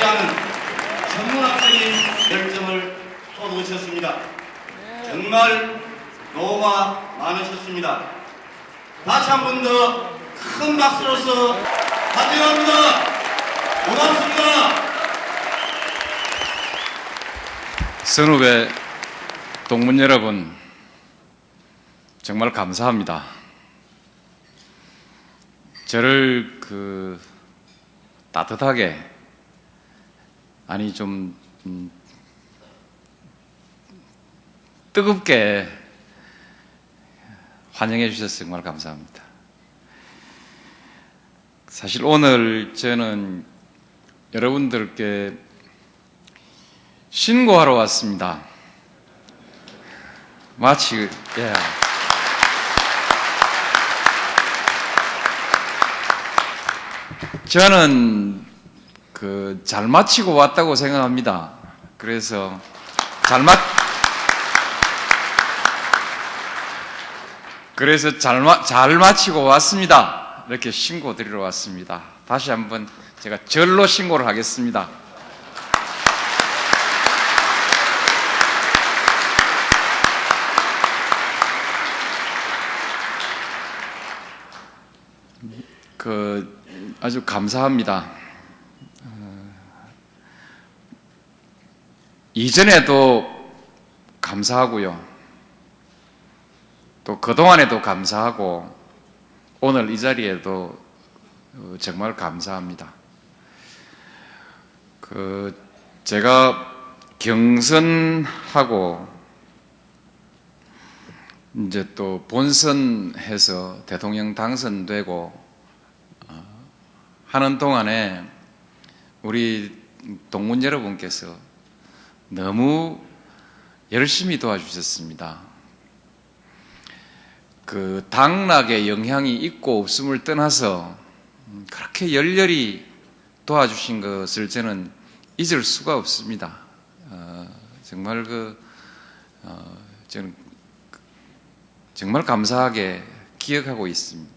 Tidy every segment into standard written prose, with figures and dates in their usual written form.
노래하는 전문학생인 열정을 쏟으셨습니다. 정말 노고가 많으셨습니다. 다시 한 번 더 큰 박수로서 환영합니다. 고맙습니다. 선후배 동문 여러분, 정말 감사합니다. 저를 따뜻하게, 아니 좀 뜨겁게 환영해 주셔서 정말 감사합니다. 사실 오늘 저는 여러분들께 신고하러 왔습니다. 마치 저는 잘 마치고 왔다고 생각합니다. 그래서 잘 마치고 왔습니다. 이렇게 신고 드리러 왔습니다. 다시 한번 제가 절로 신고를 하겠습니다. 아주 감사합니다. 이전에도 감사하고요. 또 그동안에도 감사하고 오늘 이 자리에도 정말 감사합니다. 제가 경선하고 이제 또 본선해서 대통령 당선되고 하는 동안에 우리 동문 여러분께서 너무 열심히 도와주셨습니다. 당락의 영향이 있고 없음을 떠나서 그렇게 열렬히 도와주신 것을 저는 잊을 수가 없습니다. 정말 저는 정말 감사하게 기억하고 있습니다.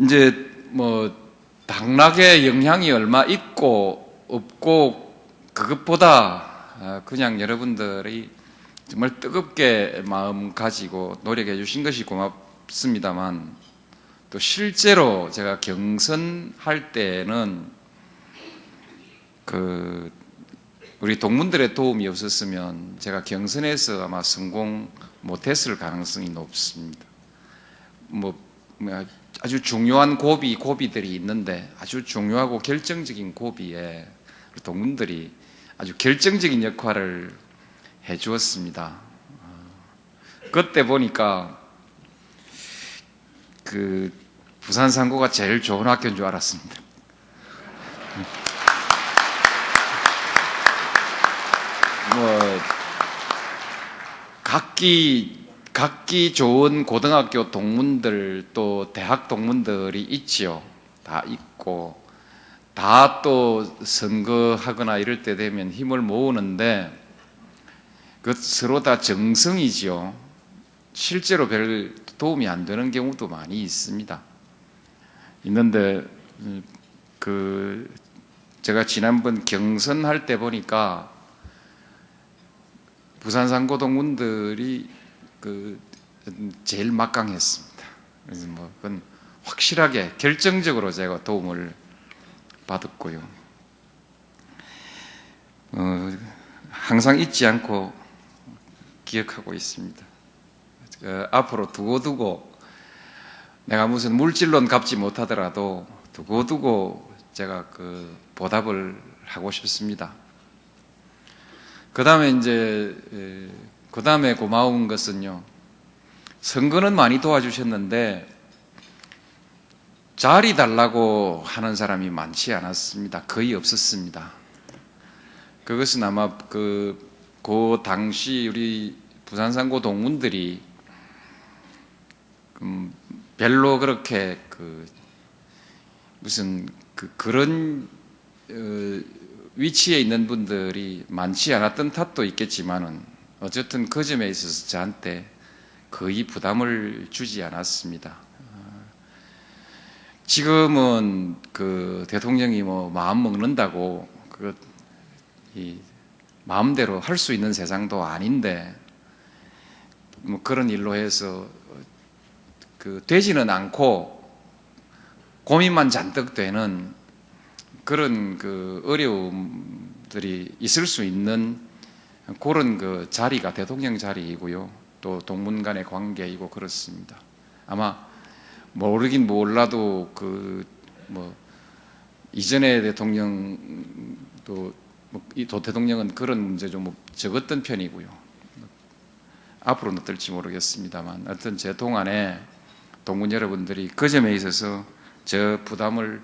이제 당락의 영향이 얼마 있고 없고 그것보다 그냥 여러분들이 정말 뜨겁게 마음 가지고 노력해 주신 것이 고맙습니다만, 또 실제로 제가 경선할 때는 우리 동문들의 도움이 없었으면 제가 경선에서 아마 성공 못했을 가능성이 높습니다. 아주 중요한 고비들이 있는데 아주 중요하고 결정적인 고비에 동문들이 아주 결정적인 역할을 해 주었습니다. 그때 보니까 부산 상고가 제일 좋은 학교인 줄 알았습니다. 각기 좋은 고등학교 동문들 또 대학 동문들이 있지요. 다 있고 다 또 선거하거나 이럴 때 되면 힘을 모으는데 서로 다 정성이지요. 실제로 별 도움이 안 되는 경우도 많이 있습니다. 있는데 제가 지난번 경선할 때 보니까 부산 상고 동문들이 제일 막강했습니다. 그래서 그건 확실하게 결정적으로 제가 도움을 받았고요. 항상 잊지 않고 기억하고 있습니다. 앞으로 두고두고 내가 무슨 물질론 갚지 못하더라도 두고두고 제가 보답을 하고 싶습니다. 그 다음에 고마운 것은요, 선거는 많이 도와주셨는데 자리 달라고 하는 사람이 많지 않았습니다. 거의 없었습니다. 그것은 아마 그 당시 우리 부산상고 동문들이 별로 그렇게 그런 위치에 있는 분들이 많지 않았던 탓도 있겠지만은 어쨌든 그 점에 있어서 저한테 거의 부담을 주지 않았습니다. 지금은 그 대통령이 뭐 마음 먹는다고 이 마음대로 할 수 있는 세상도 아닌데 뭐 그런 일로 해서 되지는 않고 고민만 잔뜩 되는 그런 어려움들이 있을 수 있는 그런 자리가 대통령 자리이고요. 또 동문 간의 관계이고 그렇습니다. 아마 모르긴 몰라도 이전의 대통령도 이 도 대통령은 그런 문제 좀 적었던 편이고요. 앞으로는 어떨지 모르겠습니다만, 하여튼 제 동안에 동문 여러분들이 그 점에 있어서 저 부담을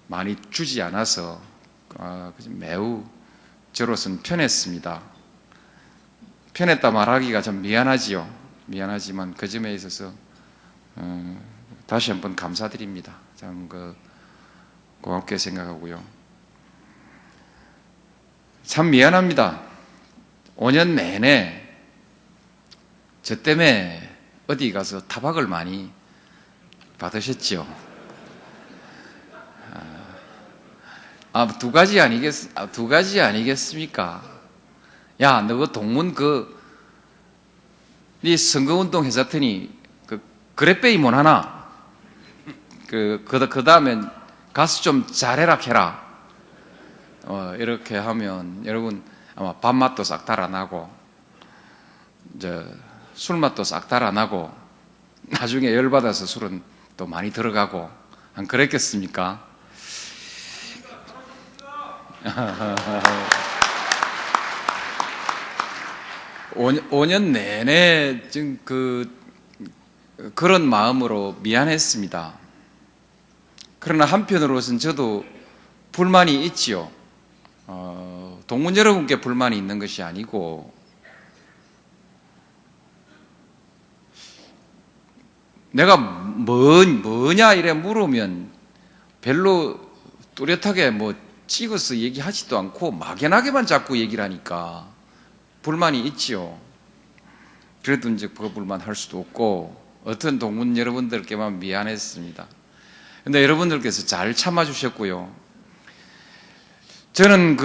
많이 주지 않아서 매우 저로서는 편했습니다. 편했다 말하기가 좀 미안하지요. 미안하지만 그 점에 있어서 다시 한번 감사드립니다. 참 고맙게 생각하고요. 참 미안합니다. 5년 내내 저 때문에 어디 가서 타박을 많이 받으셨죠. 두 가지 아니겠습니까? 야, 너 동문 네 선거운동 했었더니 그래빼이 못 하나? 그 다음에 가서 좀 잘해라 캐라. 이렇게 하면 여러분 아마 밥맛도 싹 달아나고 술맛도 싹 달아나고 나중에 열받아서 술은 또 많이 들어가고 안 그랬겠습니까? 5년 내내 지금 그런 마음으로 미안했습니다. 그러나 한편으로서는 저도 불만이 있지요. 동문 여러분께 불만이 있는 것이 아니고 내가 뭐냐 이래 물으면 별로 뚜렷하게 찍어서 얘기하지도 않고 막연하게만 자꾸 얘기를 하니까 불만이 있지요. 그래도 이제 그 불만 할 수도 없고 어떤 동문 여러분들께만 미안했습니다. 근데 여러분들께서 잘 참아주셨고요. 저는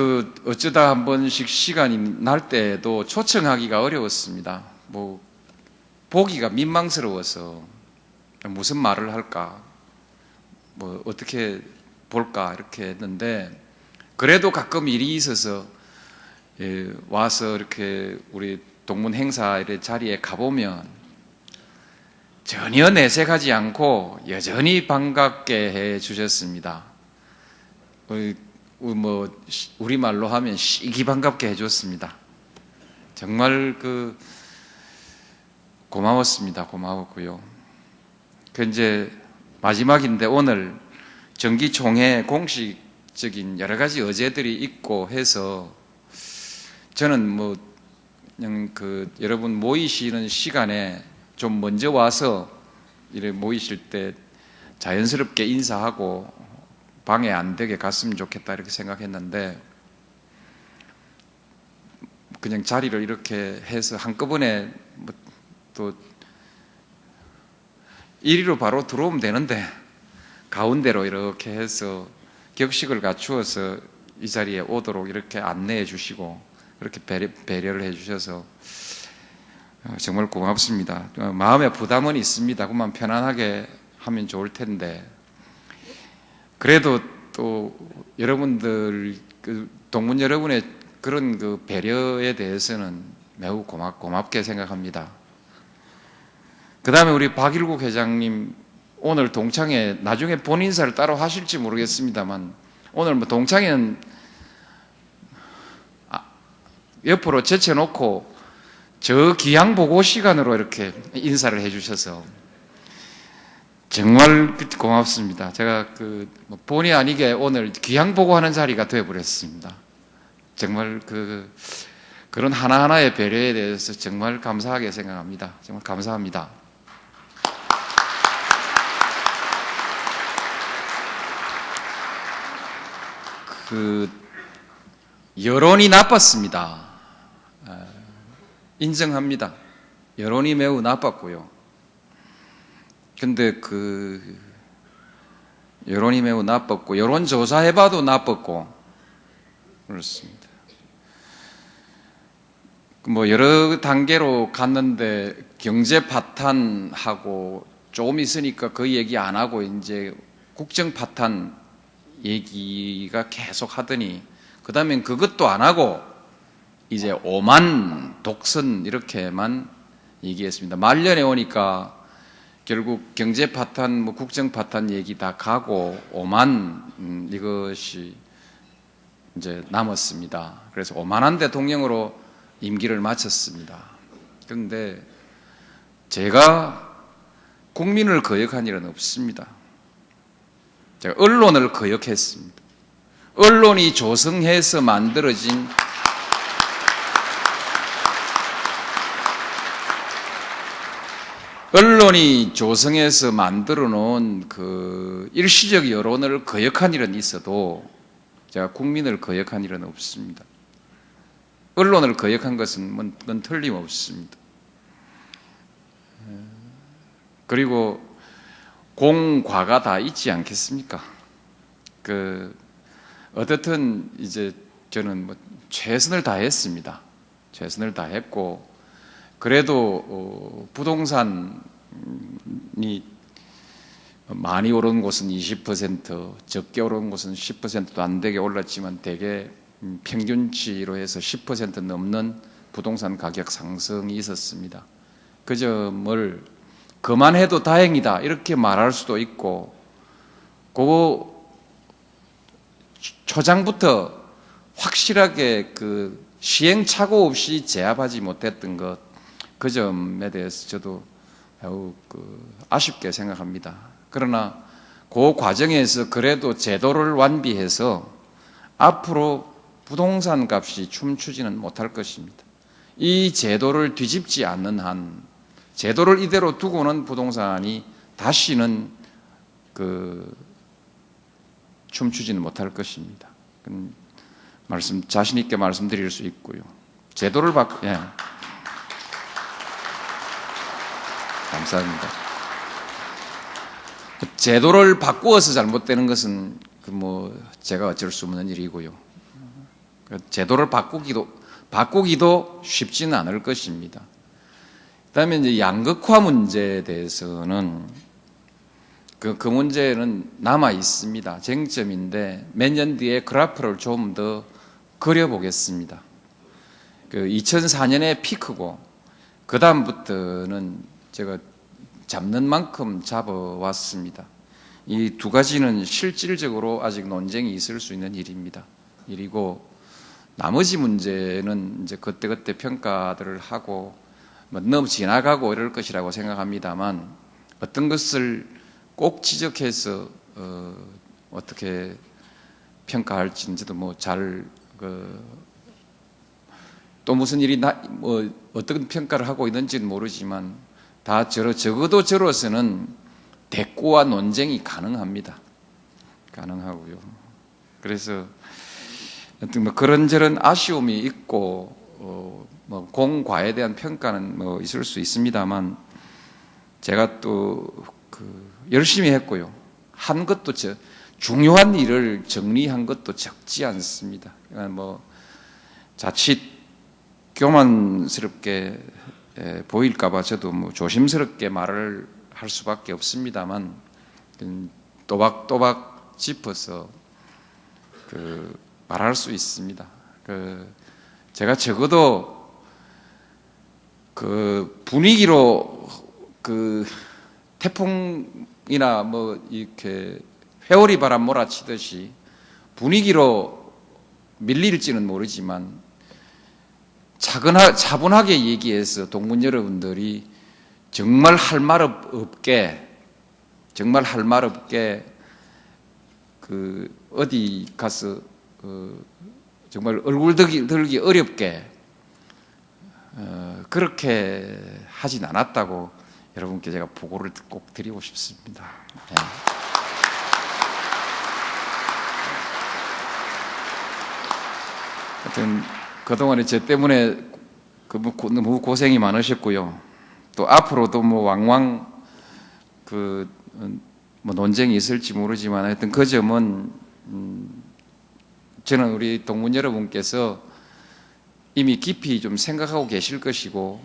어쩌다 한 번씩 시간이 날 때도 초청하기가 어려웠습니다. 보기가 민망스러워서 무슨 말을 할까, 어떻게 볼까 이렇게 했는데 그래도 가끔 일이 있어서 와서 이렇게 우리 동문 행사 자리에 가보면 전혀 내색하지 않고 여전히 반갑게 해 주셨습니다. 우리말로 하면 시기 반갑게 해줬습니다. 정말 고마웠습니다. 고마웠고요. 이제 마지막인데 오늘 정기총회 공식적인 여러 가지 의제들이 있고 해서 저는 그냥 여러분 모이시는 시간에 좀 먼저 와서 이렇게 모이실 때 자연스럽게 인사하고 방해 안 되게 갔으면 좋겠다 이렇게 생각했는데 그냥 자리를 이렇게 해서 한꺼번에 또 이리로 바로 들어오면 되는데 가운데로 이렇게 해서 격식을 갖추어서 이 자리에 오도록 이렇게 안내해 주시고 그렇게 배려를 해 주셔서 정말 고맙습니다. 마음에 부담은 있습니다. 그만 편안하게 하면 좋을 텐데 그래도 또 여러분들 동문 여러분의 그런 배려에 대해서는 매우 고맙게 생각합니다. 그 다음에 우리 박일국 회장님 오늘 동창회 나중에 본 인사를 따로 하실지 모르겠습니다만 오늘 동창회는 옆으로 제쳐놓고 저 기양 보고 시간으로 이렇게 인사를 해주셔서 정말 고맙습니다. 제가 본의 아니게 오늘 기양 보고 하는 자리가 되어버렸습니다. 정말 그런 하나하나의 배려에 대해서 정말 감사하게 생각합니다. 정말 감사합니다. 여론이 나빴습니다. 인정합니다. 여론이 매우 나빴고요. 근데 여론이 매우 나빴고, 여론 조사해봐도 나빴고, 그렇습니다. 뭐 여러 단계로 갔는데 경제 파탄하고 조금 있으니까 그 얘기 안 하고 이제 국정 파탄 얘기가 계속 하더니 그 다음엔 그것도 안 하고 이제 오만 독선 이렇게만 얘기했습니다. 말년에 오니까 결국 경제 파탄, 뭐 국정 파탄 얘기 다 가고 오만 이것이 이제 남았습니다. 그래서 오만한 대통령으로 임기를 마쳤습니다. 그런데 제가 국민을 거역한 일은 없습니다. 제가 언론을 거역했습니다. 언론이 조성해서 만들어진 언론이 조성해서 만들어 놓은 그 일시적 여론을 거역한 일은 있어도 제가 국민을 거역한 일은 없습니다. 언론을 거역한 것은 그건 틀림없습니다. 그리고 공과가 다 있지 않겠습니까? 어떻든 이제 저는 뭐 최선을 다했습니다. 최선을 다했고, 그래도 부동산이 많이 오른 곳은 20%, 적게 오른 곳은 10%도 안 되게 올랐지만 대개 평균치로 해서 10% 넘는 부동산 가격 상승이 있었습니다. 그 점을 그만해도 다행이다 이렇게 말할 수도 있고, 그거 초장부터 확실하게 그 시행착오 없이 제압하지 못했던 것, 그 점에 대해서 저도 매우 아쉽게 생각합니다. 그러나 그 과정에서 그래도 제도를 완비해서 앞으로 부동산 값이 춤추지는 못할 것입니다. 이 제도를 뒤집지 않는 한, 제도를 이대로 두고는 부동산이 다시는 춤추지는 못할 것입니다. 자신 있게 말씀드릴 수 있고요. 제도를 예. 감사합니다. 제도를 바꾸어서 잘못되는 것은 제가 어쩔 수 없는 일이고요. 제도를 바꾸기도 쉽지는 않을 것입니다. 그다음에 이제 양극화 문제에 대해서는 그 문제는 남아 있습니다. 쟁점인데 몇 년 뒤에 그래프를 좀 더 그려보겠습니다. 2004년에 피크고 그 다음부터는 제가 잡는 만큼 잡아왔습니다. 이 두 가지는 실질적으로 아직 논쟁이 있을 수 있는 일이고, 나머지 문제는 이제 그때그때 평가들을 하고 너무 지나가고 이럴 것이라고 생각합니다만, 어떤 것을 꼭 지적해서 어떻게 평가할지도 또 무슨 일이 어떤 평가를 하고 있는지는 모르지만 다 적어도 저로서는 대꾸와 논쟁이 가능하고요. 그래서 그런저런 아쉬움이 있고 공과에 대한 평가는 있을 수 있습니다만, 제가 또 열심히 했고요. 한 것도 중요한 일을 정리한 것도 적지 않습니다. 자칫 교만스럽게 보일까봐 저도 조심스럽게 말을 할 수밖에 없습니다만, 또박또박 짚어서 말할 수 있습니다. 제가 적어도 분위기로 태풍이나 이렇게 회오리 바람 몰아치듯이 분위기로 밀릴지는 모르지만 차분하게 얘기해서 동문 여러분들이 정말 할 말 없게 어디 가서 정말 얼굴 들기 어렵게 그렇게 하진 않았다고 여러분께 제가 보고를 꼭 드리고 싶습니다. 네. 하여튼 그동안에 제 때문에 너무 고생이 많으셨고요. 또 앞으로도 왕왕 뭐 논쟁이 있을지 모르지만 하여튼 그 점은 저는 우리 동문 여러분께서 이미 깊이 좀 생각하고 계실 것이고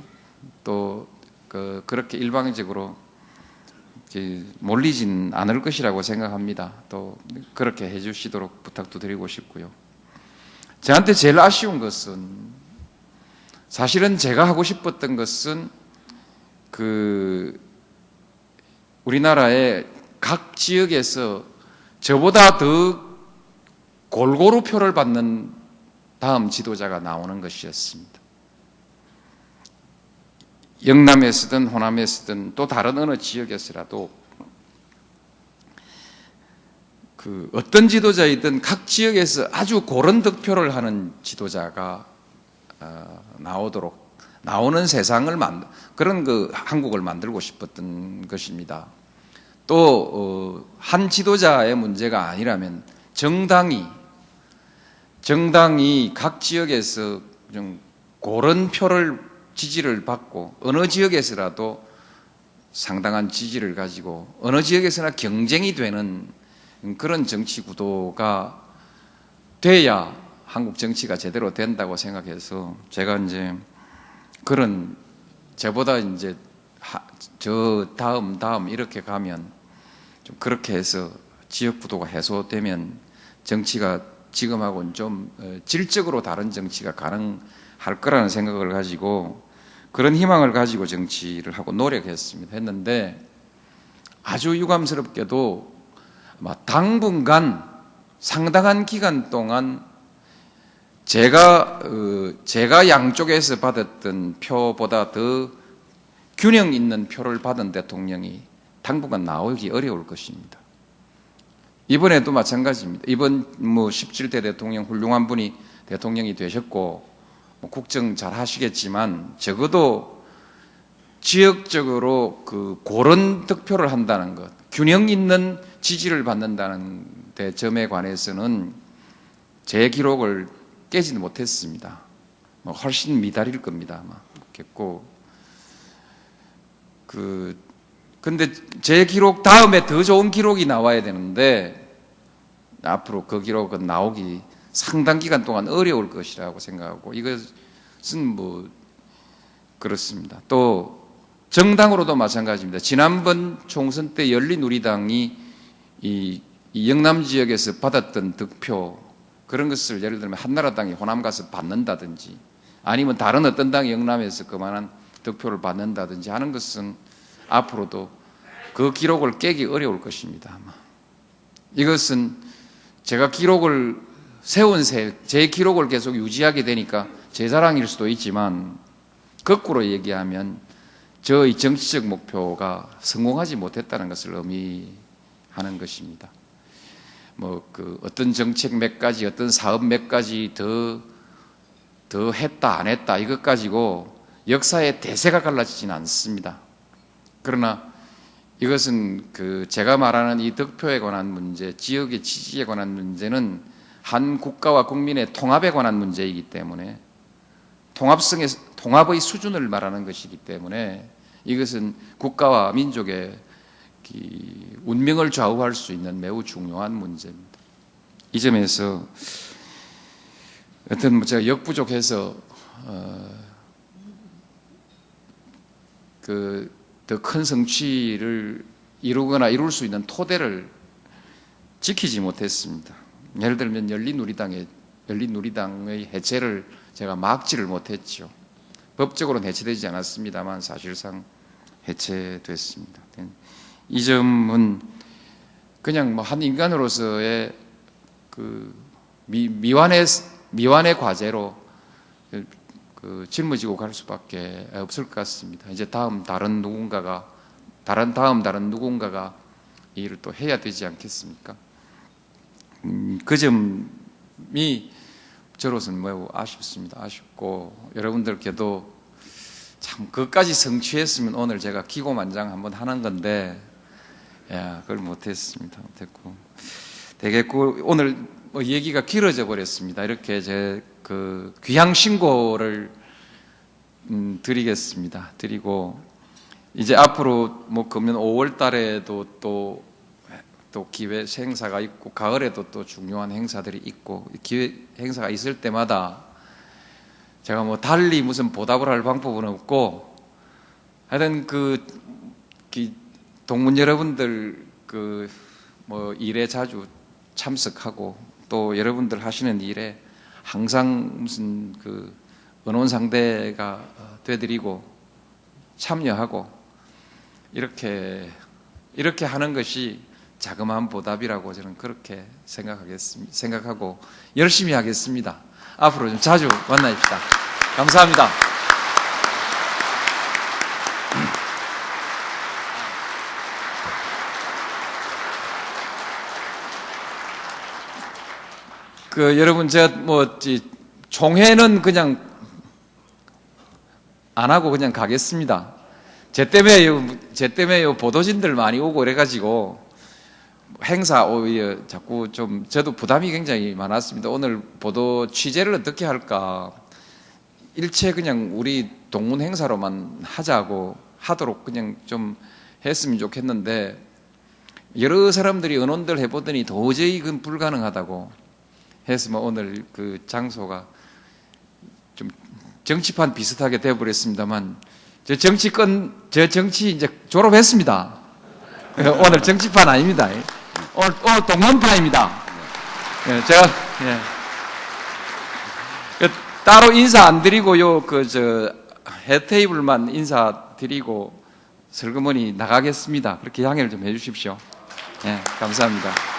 또 그렇게 일방적으로 몰리진 않을 것이라고 생각합니다. 또 그렇게 해주시도록 부탁도 드리고 싶고요. 저한테 제일 아쉬운 것은 사실은 제가 하고 싶었던 것은 우리나라의 각 지역에서 저보다 더 골고루 표를 받는 다음 지도자가 나오는 것이었습니다. 영남에서든 호남에서든 또 다른 어느 지역에서라도 어떤 지도자이든 각 지역에서 아주 고른 득표를 하는 지도자가 나오는 세상을 그런 한국을 만들고 싶었던 것입니다. 또 한 지도자의 문제가 아니라면 정당이 각 지역에서 좀 고른 지지를 받고 어느 지역에서라도 상당한 지지를 가지고 어느 지역에서나 경쟁이 되는 그런 정치 구도가 돼야 한국 정치가 제대로 된다고 생각해서 제가 이제 그런 저보다 이제 저 다음 이렇게 가면 좀 그렇게 해서 지역 구도가 해소되면 정치가 지금하고는 좀 질적으로 다른 정치가 가능할 거라는 생각을 가지고 그런 희망을 가지고 정치를 하고 노력했습니다. 했는데 아주 유감스럽게도 아마 당분간 상당한 기간 동안 제가 양쪽에서 받았던 표보다 더 균형 있는 표를 받은 대통령이 당분간 나오기 어려울 것입니다. 이번에도 마찬가지입니다. 이번 17대 대통령 훌륭한 분이 대통령이 되셨고 국정 잘 하시겠지만 적어도 지역적으로 고른 득표를 한다는 것, 균형 있는 지지를 받는다는 점에 관해서는 제 기록을 깨지는 못했습니다. 훨씬 미달일 겁니다. 아마 겠고 근데 제 기록 다음에 더 좋은 기록이 나와야 되는데 앞으로 그 기록은 나오기 상당 기간 동안 어려울 것이라고 생각하고 이것은 그렇습니다. 또 정당으로도 마찬가지입니다. 지난번 총선 때 열린우리당이 이 영남 지역에서 받았던 득표 그런 것을 예를 들면 한나라당이 호남 가서 받는다든지 아니면 다른 어떤 당이 영남에서 그만한 득표를 받는다든지 하는 것은 앞으로도 그 기록을 깨기 어려울 것입니다. 아마. 이것은 제가 기록을 세운 제 기록을 계속 유지하게 되니까 제 자랑일 수도 있지만 거꾸로 얘기하면 저의 정치적 목표가 성공하지 못했다는 것을 의미하는 것입니다. 어떤 정책 몇 가지, 어떤 사업 몇 가지 더 했다, 안 했다, 이것 가지고 역사의 대세가 갈라지지는 않습니다. 그러나 이것은 제가 말하는 이 득표에 관한 문제, 지역의 지지에 관한 문제는 한 국가와 국민의 통합에 관한 문제이기 때문에 통합의 수준을 말하는 것이기 때문에 이것은 국가와 민족의 운명을 좌우할 수 있는 매우 중요한 문제입니다. 이 점에서 어떤 제가 역부족해서 더 큰 성취를 이루거나 이룰 수 있는 토대를 지키지 못했습니다. 예를 들면 열린우리당의 해체를 제가 막지를 못했죠. 법적으로는 해체되지 않았습니다만 사실상 해체됐습니다. 이 점은 그냥 한 인간으로서의 미완의 과제로 짊어지고 갈 수밖에 없을 것 같습니다. 이제 다른 누군가가 이 일을 또 해야 되지 않겠습니까? 그 점이 저로서는 매우 아쉽습니다. 아쉽고 여러분들께도 참 그것까지 성취했으면 오늘 제가 기고만장 한번 하는 건데 그걸 못했습니다. 못했고 되겠고 오늘 얘기가 길어져 버렸습니다. 이렇게 제 귀향 신고를 드리겠습니다. 드리고 이제 앞으로 금년 5월 달에도 또 또 기회 행사가 있고 가을에도 또 중요한 행사들이 있고 기회 행사가 있을 때마다 제가 뭐 달리 무슨 보답을 할 방법은 없고 하여튼 동문 여러분들 뭐 일에 자주 참석하고 또 여러분들 하시는 일에 항상 무슨 언론 상대가 되드리고 참여하고 이렇게 하는 것이 자그마한 보답이라고 저는 그렇게 생각하고 열심히 하겠습니다. 앞으로 좀 자주 만나십시다. 감사합니다. 여러분 제가 총회는 그냥 안 하고 그냥 가겠습니다. 제 때문에 보도진들 많이 오고 그래가지고 행사 오히려 자꾸 좀 저도 부담이 굉장히 많았습니다. 오늘 보도 취재를 어떻게 할까 일체 그냥 우리 동문 행사로만 하도록 그냥 좀 했으면 좋겠는데 여러 사람들이 언론들 해보더니 도저히 그건 불가능하다고 해서 뭐 오늘 장소가 좀 정치판 비슷하게 되어버렸습니다만 저 정치 이제 졸업했습니다. 오늘 정치판 아닙니다. 오늘 동문파입니다. 제가 따로 인사 안 드리고요. 해 테이블만 인사 드리고 슬그머니 나가겠습니다. 그렇게 양해를 좀 해주십시오. 감사합니다.